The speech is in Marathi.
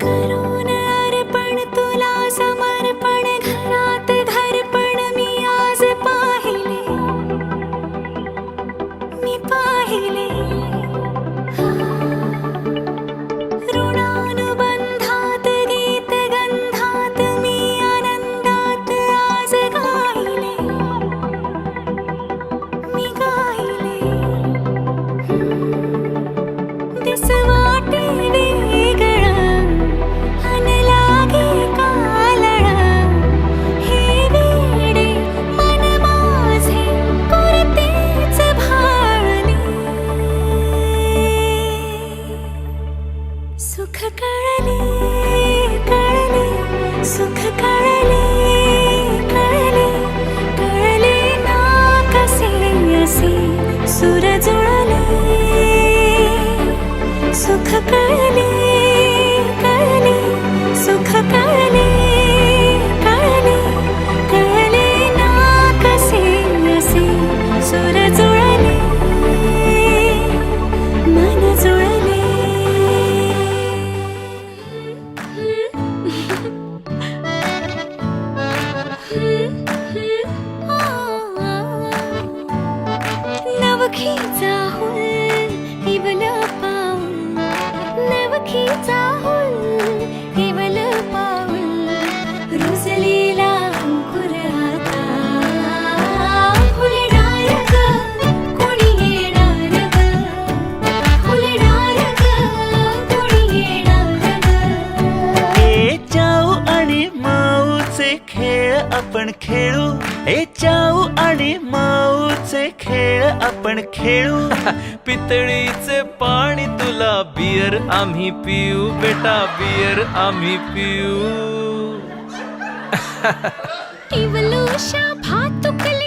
करून अर्पण तुला समर्पण घरात घरपण मी आज पाहिले ऋणानुबंधात गीत गंधात मी आनंदात आज गायले दिस वाटे वेगळं अन लागे कालळं हे वेडे मन माझे पुरतेच भाळले सुख कळले कळले सुख कळले कळले कळले ना कसे असे सुर जुळले सुख कळले कळले सुख कळले कळले कळले ना कसे असे सुर जुळले मन जुळले नवखीचा हुल इवल पाऊल नवखीचा हुल इवल पाऊल रुजलेला अंकुर आता फुलणार ग कोणी येणार ग फुलणार ग कोणी येणार ग ए चाऊ आणि माऊचे खेळ आपण खेळू ए चाऊ आणि माऊचे खेळ आपण खेळू पितळीचे पाणी तुला बियर आम्ही पिऊ बेटा बियर आम्ही पिऊ इवलूशा भातुकले